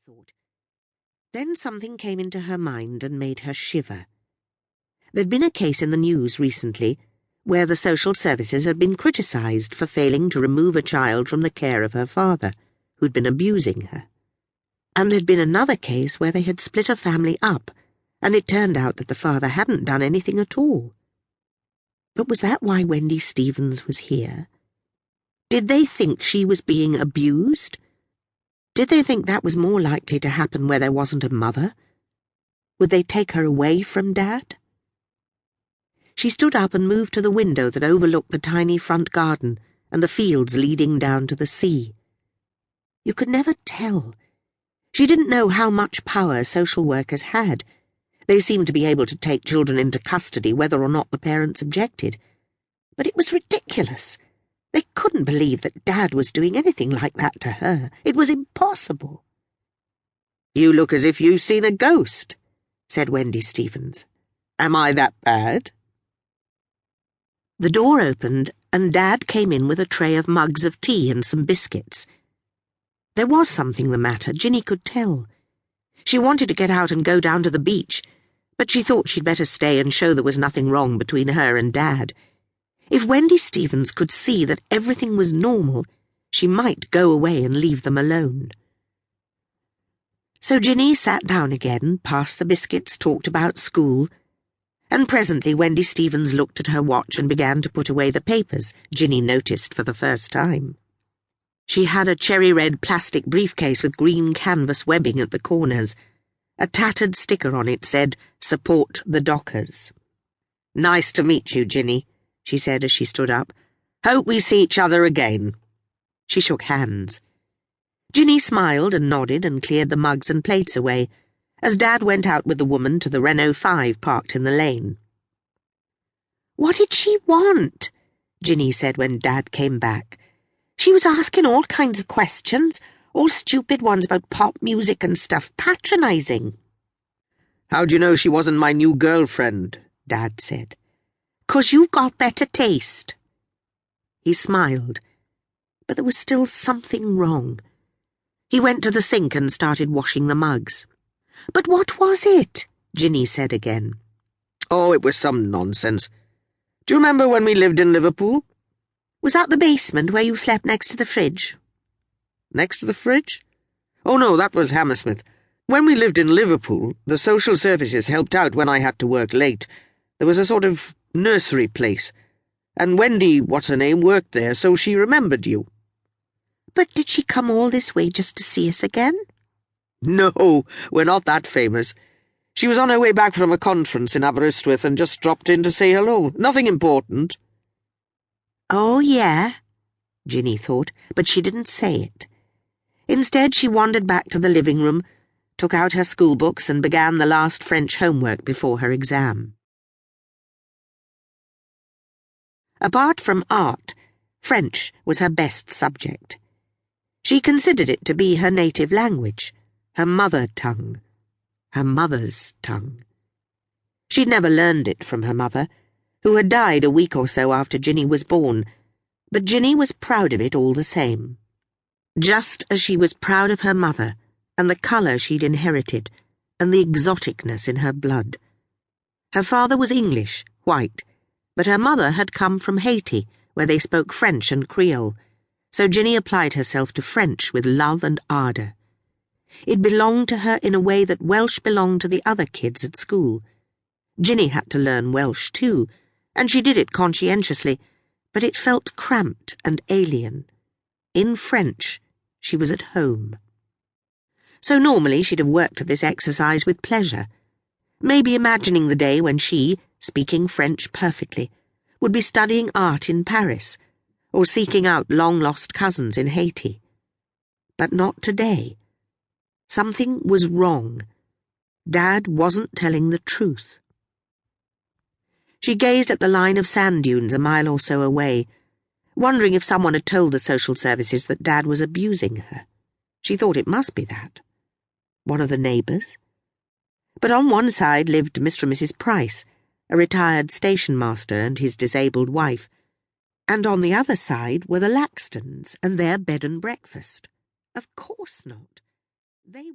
thought. Then something came into her mind and made her shiver. There'd been a case in the news recently where the social services had been criticised for failing to remove a child from the care of her father, who'd been abusing her. And there'd been another case where they had split a family up, and it turned out that the father hadn't done anything at all. But was that why Wendy Stevens was here? Did they think she was being abused? Did they think that was more likely to happen where there wasn't a mother? Would they take her away from Dad? She stood up and moved to the window that overlooked the tiny front garden and the fields leading down to the sea. You could never tell. She didn't know how much power social workers had. They seemed to be able to take children into custody whether or not the parents objected. But it was ridiculous. They couldn't believe that Dad was doing anything like that to her. It was impossible. "You look as if you've seen a ghost," said Wendy Stevens. "Am I that bad?" The door opened, and Dad came in with a tray of mugs of tea and some biscuits. There was something the matter, Ginny could tell. She wanted to get out and go down to the beach, but she thought she'd better stay and show there was nothing wrong between her and Dad. If Wendy Stevens could see that everything was normal, she might go away and leave them alone. So Ginny sat down again, passed the biscuits, talked about school, and presently Wendy Stevens looked at her watch and began to put away the papers Ginny noticed for the first time. She had a cherry-red plastic briefcase with green canvas webbing at the corners. A tattered sticker on it said, "Support the Dockers." "Nice to meet you, Ginny," she said as she stood up. "Hope we see each other again." She shook hands. Ginny smiled and nodded and cleared the mugs and plates away, as Dad went out with the woman to the Renault 5 parked in the lane. "What did she want?" Ginny said when Dad came back. "She was asking all kinds of questions, all stupid ones about pop music and stuff, patronising." "How'd you know she wasn't my new girlfriend?" Dad said. "'Cause you've got better taste." He smiled, but there was still something wrong. He went to the sink and started washing the mugs. "But what was it?" Ginny said again. "Oh, it was some nonsense. Do you remember when we lived in Liverpool?" "Was that the basement where you slept next to the fridge?" "Next to the fridge? Oh no, that was Hammersmith. When we lived in Liverpool, the social services helped out when I had to work late. There was a sort of nursery place, and Wendy, what's-her-name, worked there, so she remembered you." "But did she come all this way just to see us again?" "No, we're not that famous. She was on her way back from a conference in Aberystwyth and just dropped in to say hello. Nothing important." "Oh, yeah," Ginny thought, but she didn't say it. Instead, she wandered back to the living room, took out her schoolbooks and began the last French homework before her exam. Apart from art, French was her best subject. She considered it to be her native language, her mother tongue, her mother's tongue. She'd never learned it from her mother, who had died a week or so after Ginny was born, but Ginny was proud of it all the same. Just as she was proud of her mother and the colour she'd inherited and the exoticness in her blood. Her father was English, white, but her mother had come from Haiti, where they spoke French and Creole, so Ginny applied herself to French with love and ardour. It belonged to her in a way that Welsh belonged to the other kids at school. Ginny had to learn Welsh too, and she did it conscientiously, but it felt cramped and alien. In French, she was at home. So normally she'd have worked at this exercise with pleasure, maybe imagining the day when she, speaking French perfectly, would be studying art in Paris, or seeking out long-lost cousins in Haiti. But not today. Something was wrong. Dad wasn't telling the truth. She gazed at the line of sand dunes a mile or so away, wondering if someone had told the social services that Dad was abusing her. She thought it must be that. One of the neighbours? But on one side lived Mr. and Mrs. Price, a retired station master and his disabled wife, and on the other side were the Laxtons and their bed and breakfast. Of course not. They were